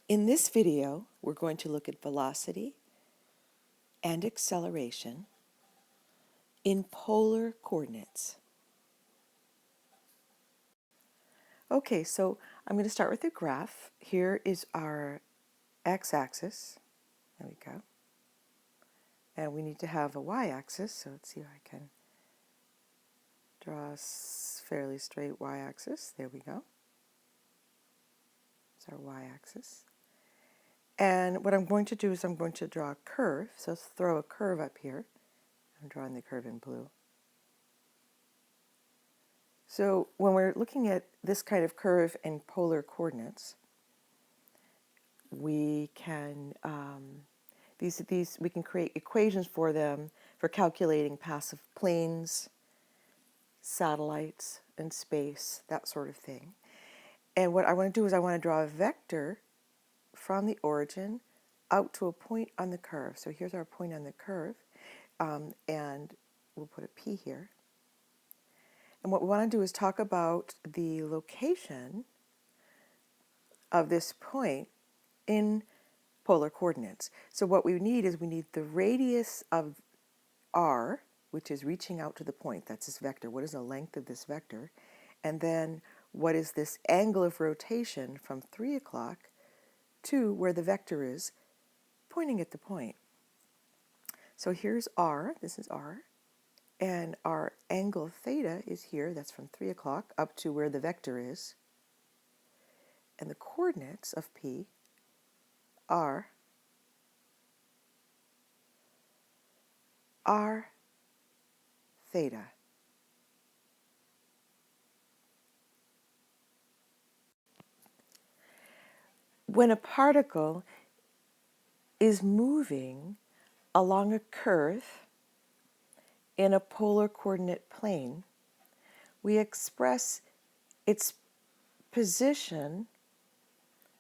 In this video, we're going to look at velocity and acceleration in polar coordinates. Okay, so I'm going to start with a graph. Here is our x-axis. There we go. And we need to have a y-axis, so let's see if I can draw a fairly straight y-axis. There we go. It's our y-axis. And what I'm going to do is I'm going to draw a curve. So let's throw a curve up here. I'm drawing the curve in blue. So when we're looking at this kind of curve in polar coordinates, we can we can create equations for them for calculating passive planes, satellites, and space, that sort of thing. And what I want to do is I want to draw a vector from the origin out to a point on the curve. So here's our point on the curve, and we'll put a P here. And what we want to do is talk about the location of this point in polar coordinates. So what we need is we need the radius of r, which is reaching out to the point. That's this vector. What is the length of this vector? And then what is this angle of rotation from 3 o'clock to where the vector is pointing at the point. So here's r, this is r, and our angle theta is here, that's from 3 o'clock up to where the vector is. And the coordinates of P are r theta. When a particle is moving along a curve in a polar coordinate plane, we express its position,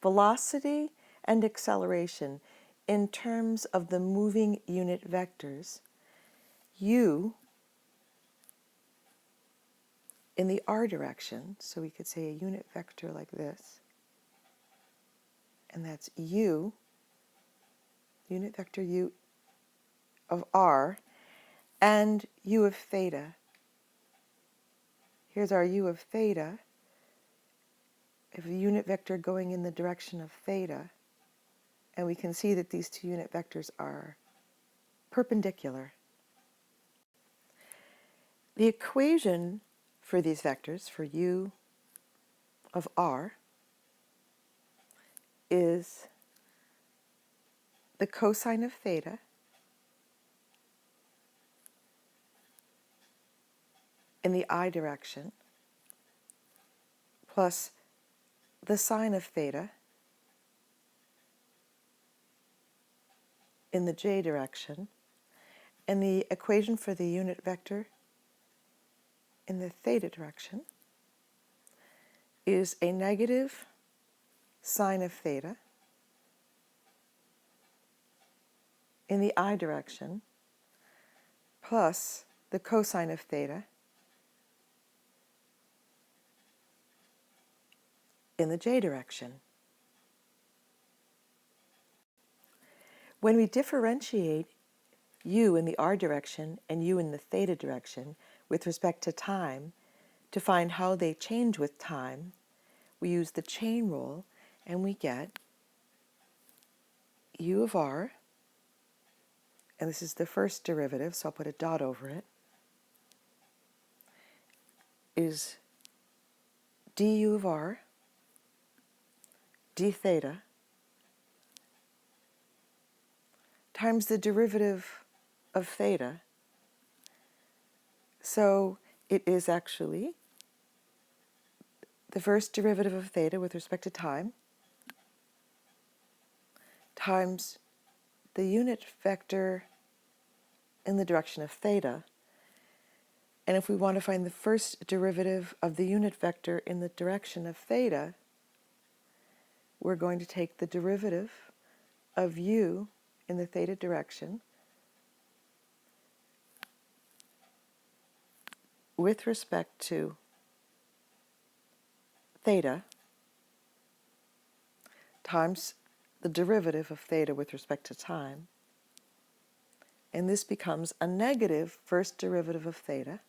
velocity, and acceleration in terms of the moving unit vectors, u in the r direction, so we could say a unit vector like this, and that's u, unit vector u of r, and u of theta. Here's our u of theta, of a unit vector going in the direction of theta, and we can see that these two unit vectors are perpendicular. The equation for these vectors, for u of r, is the cosine of theta in the I direction plus the sine of theta in the j direction, and the equation for the unit vector in the theta direction is a negative sine of theta in the I direction plus the cosine of theta in the j direction. When we differentiate u in the r direction and u in the theta direction with respect to time to find how they change with time, we use the chain rule and we get u of r, and this is the first derivative, so I'll put a dot over it, is du of r d theta times the derivative of theta. So it is actually the first derivative of theta with respect to time times the unit vector in the direction of theta. And if we want to find the first derivative of the unit vector in the direction of theta, we're going to take the derivative of u in the theta direction with respect to theta times the derivative of theta with respect to time. And this becomes a negative first derivative of theta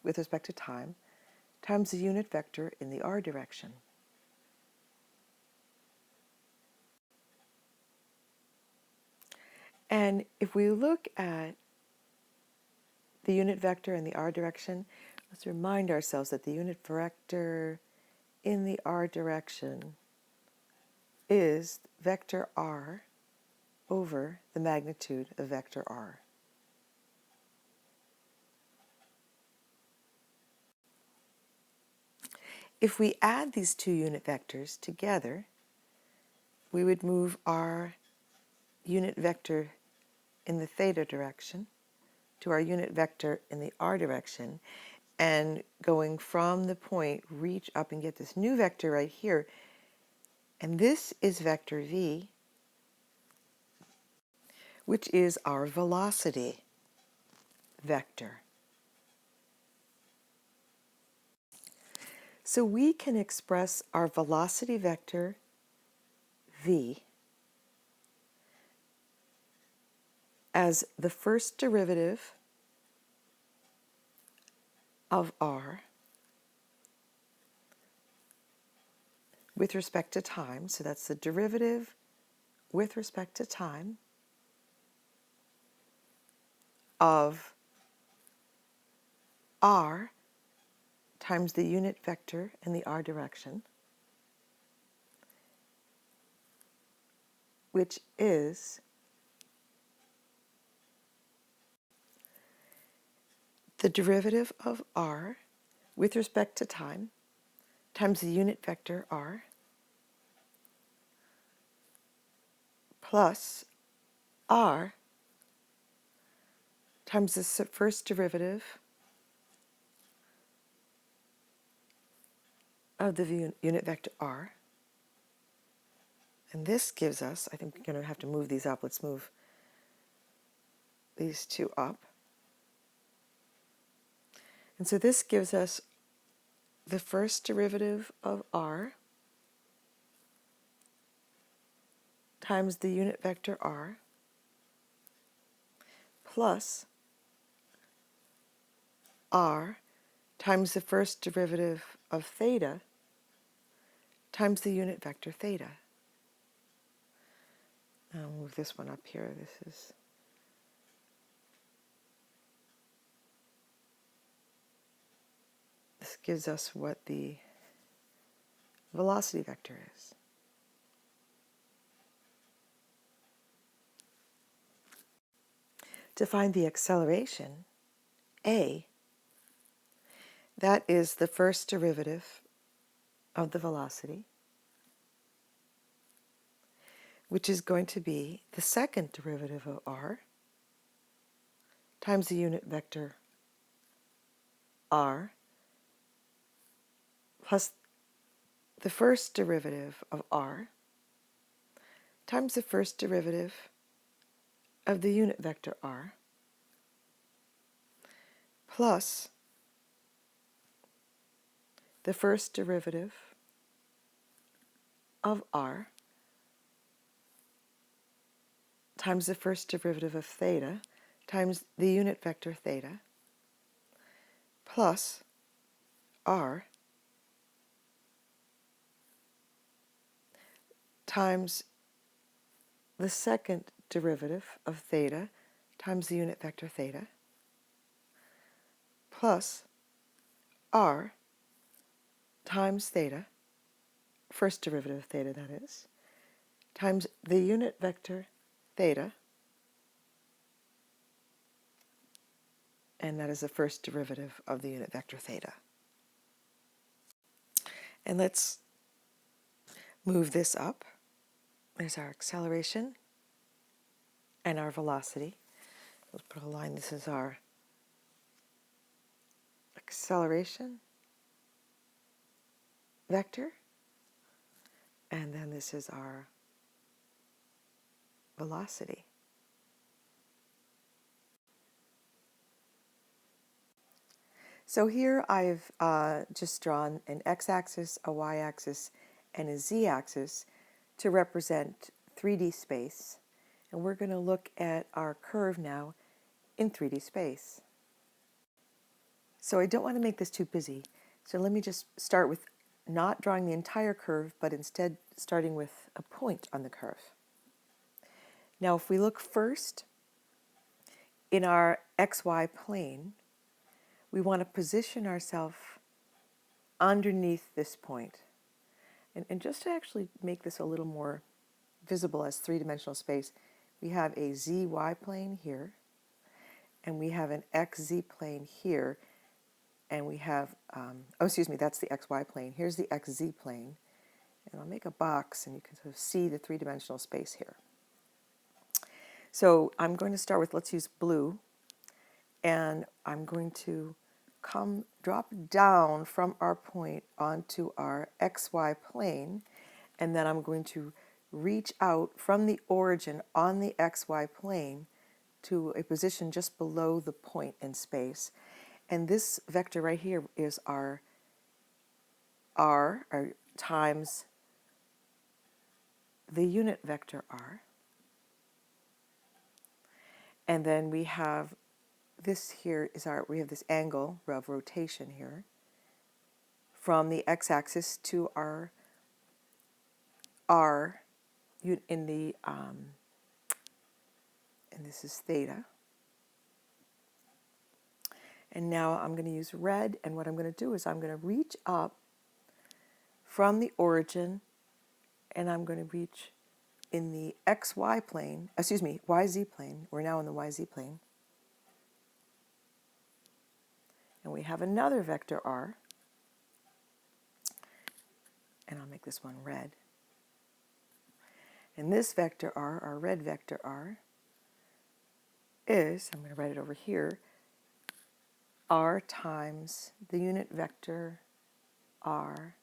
with respect to time times the unit vector in the r direction. And if we look at the unit vector in the r direction, let's remind ourselves that the unit vector in the r direction is vector r over the magnitude of vector r. If we add these two unit vectors together, we would move our unit vector in the theta direction to our unit vector in the r direction, and going from the point, reach up and get this new vector right here. And this is vector v, which is our velocity vector. So we can express our velocity vector v as the first derivative of r with respect to time. So that's the derivative with respect to time of r times the unit vector in the r direction, which is the derivative of r with respect to time times the unit vector r plus r times the first derivative of the unit vector r. And this gives us, I think we're going to have to move these up. Let's move these two up. And so this gives us the first derivative of r times the unit vector r plus r times the first derivative of theta times the unit vector theta. I'll move this one up here. This gives us what the velocity vector is. To find the acceleration, a, that is the first derivative of the velocity, which is going to be the second derivative of r times the unit vector r plus the first derivative of r times the first derivative of the unit vector r plus the first derivative of r times the first derivative of theta times the unit vector theta plus r times the second derivative of theta times the unit vector theta plus r times theta, first derivative of theta that is, times the unit vector theta, and that is the first derivative of the unit vector theta. And let's move this up. There's our acceleration and our velocity. Let's put a line. This is our acceleration vector, and then this is our velocity. So here I've just drawn an x-axis, a y-axis, and a z-axis to represent 3D space. And we're going to look at our curve now in 3D space. So I don't want to make this too busy. So let me just start with not drawing the entire curve, but instead starting with a point on the curve. Now if we look first in our XY plane, we want to position ourselves underneath this point. And just to actually make this a little more visible as three-dimensional space, we have a ZY plane here, and we have an XZ plane here, and we have, that's the XY plane. Here's the XZ plane, and I'll make a box, and you can sort of see the three-dimensional space here. So I'm going to start with, let's use blue, and I'm going to drop down from our point onto our XY plane, and then I'm going to reach out from the origin on the XY plane to a position just below the point in space. And this vector right here is our r times the unit vector r. And then we have this here is we have this angle of rotation here from the x-axis to our r in the, and this is theta. And now I'm going to use red, and what I'm going to do is I'm going to reach up from the origin, and I'm going to reach in the XY plane, YZ plane. We're now in the YZ plane. And we have another vector r, and I'll make this one red. And this vector r, our red vector r, is, I'm going to write it over here, r times the unit vector r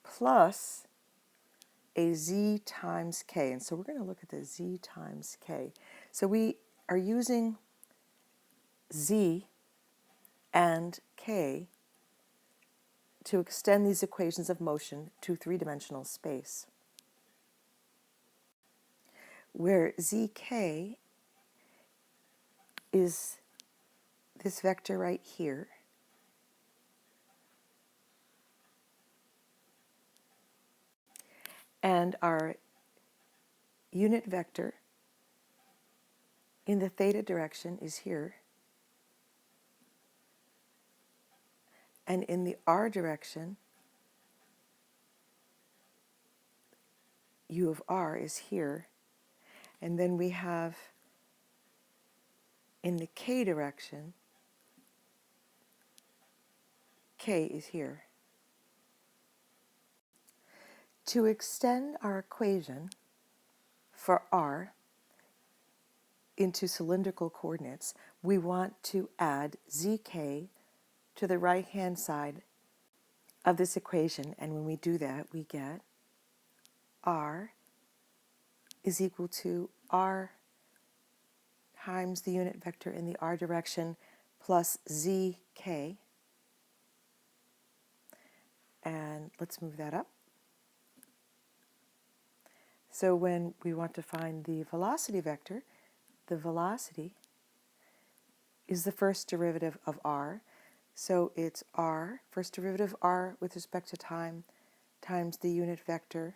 plus a z times k. And so we're going to look at the z times k. So we are using z and k to extend these equations of motion to three-dimensional space, where zk is this vector right here, and our unit vector in the theta direction is here, and in the r direction, u of r is here, and then we have in the k direction, k is here. To extend our equation for r into cylindrical coordinates, we want to add zk to the right-hand side of this equation, and when we do that, we get r is equal to r times the unit vector in the r direction plus zk, and let's move that up. So when we want to find the velocity vector, the velocity is the first derivative of r. So it's r, first derivative r with respect to time, times the unit vector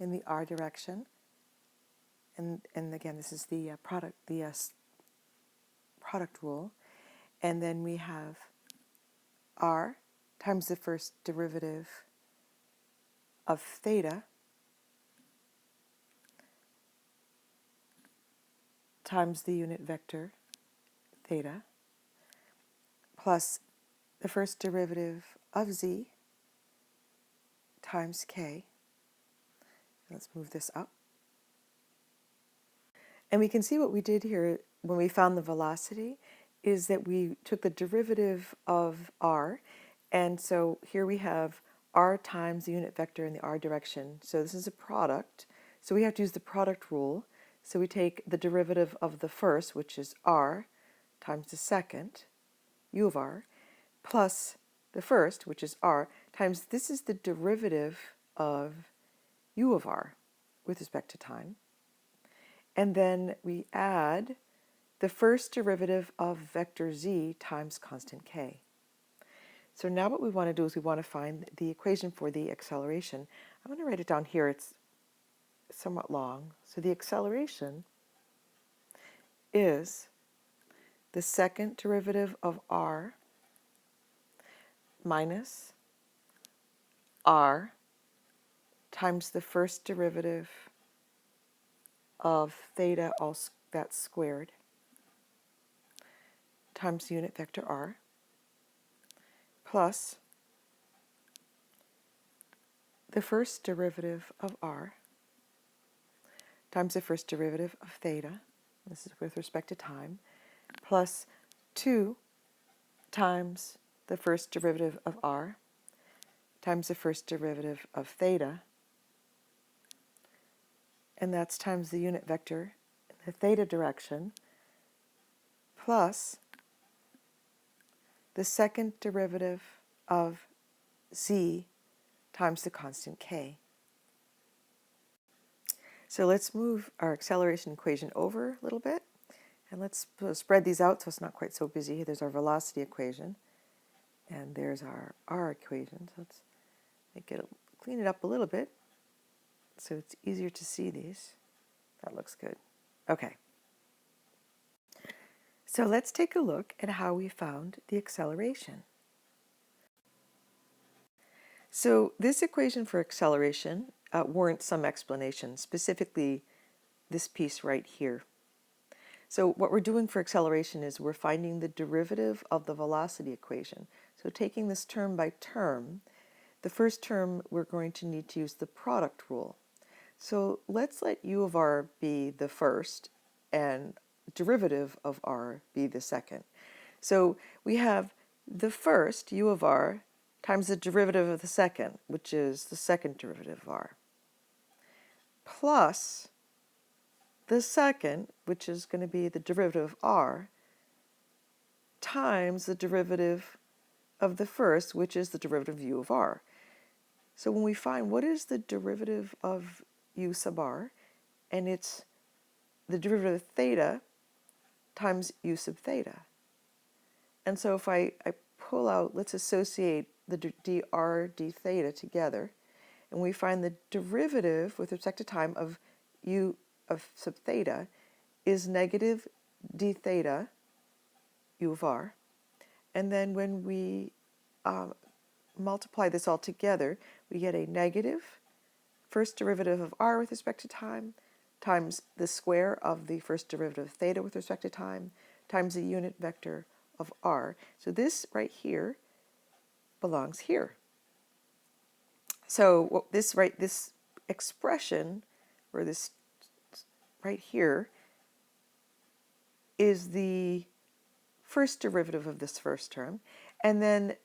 in the r direction. And again, this is the product rule. And then we have r times the first derivative of theta times the unit vector theta plus the first derivative of z times k. Let's move this up. And we can see what we did here when we found the velocity is that we took the derivative of r, and so here we have r times the unit vector in the r direction. So this is a product, so we have to use the product rule. So we take the derivative of the first, which is r, times the second, u of r, plus the first, which is r, times this is the derivative of u of r. with respect to time. And then we add the first derivative of vector z times constant k. So now what we want to do is we want to find the equation for the acceleration. I'm going to write it down here. It's somewhat long. So the acceleration is the second derivative of r minus r times the first derivative of theta, all that's squared, times the unit vector r, plus the first derivative of r times the first derivative of theta, this is with respect to time, plus 2 times the first derivative of r times the first derivative of theta, and that's times the unit vector in the theta direction, plus the second derivative of z times the constant k. So let's move our acceleration equation over a little bit, and let's spread these out so it's not quite so busy. There's our velocity equation, and there's our r equation. So let's clean it up a little bit so it's easier to see these. That looks good. Okay. So let's take a look at how we found the acceleration. So this equation for acceleration warrants some explanation, specifically this piece right here. So what we're doing for acceleration is we're finding the derivative of the velocity equation. So taking this term by term, the first term we're going to need to use the product rule. So let's let u of r be the first and derivative of r be the second. So we have the first, u of r, times the derivative of the second, which is the second derivative of r, plus the second, which is going to be the derivative of r, times the derivative of the first, which is the derivative of u of r. So when we find what is the derivative of u sub r, and it's the derivative of theta times u sub theta. And so if I pull out, let's associate the dr d theta together, and we find the derivative with respect to time of u of sub theta is negative d theta u of r. And then when we multiply this all together, we get a negative first derivative of r with respect to time times the square of the first derivative of theta with respect to time times the unit vector of r. So this right here belongs here. So this expression, or this right here, is the first derivative of this first term, and then,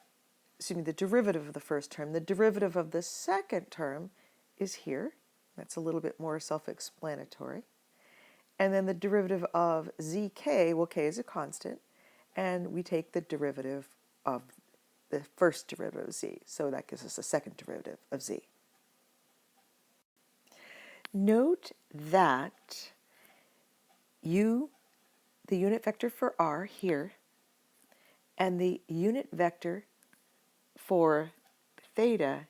the derivative of the first term. The derivative of the second term is here. That's a little bit more self-explanatory. And then the derivative of zk, well, k is a constant, and we take the derivative of the first derivative of z. So that gives us a second derivative of z. Note that the unit vector for r here, and the unit vector for theta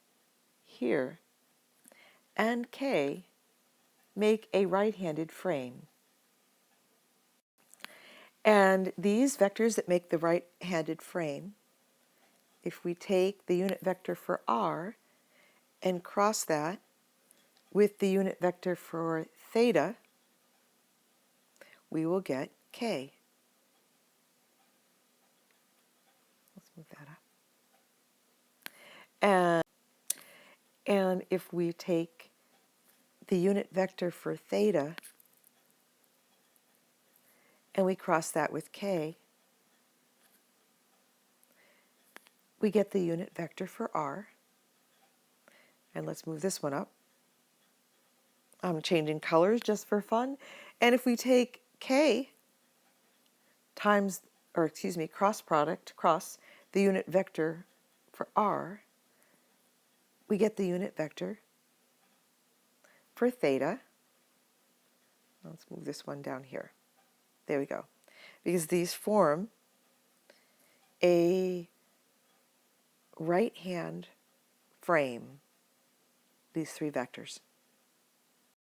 here, and k make a right-handed frame. And these vectors that make the right-handed frame, if we take the unit vector for r and cross that with the unit vector for theta, we will get k. Let's move that up. And if we take the unit vector for theta and we cross that with k, we get the unit vector for r. And let's move this one up. I'm changing colors just for fun. And if we take k times, cross product, cross the unit vector for r, we get the unit vector for theta. Let's move this one down here. There we go. Because these form a right-hand frame, these three vectors.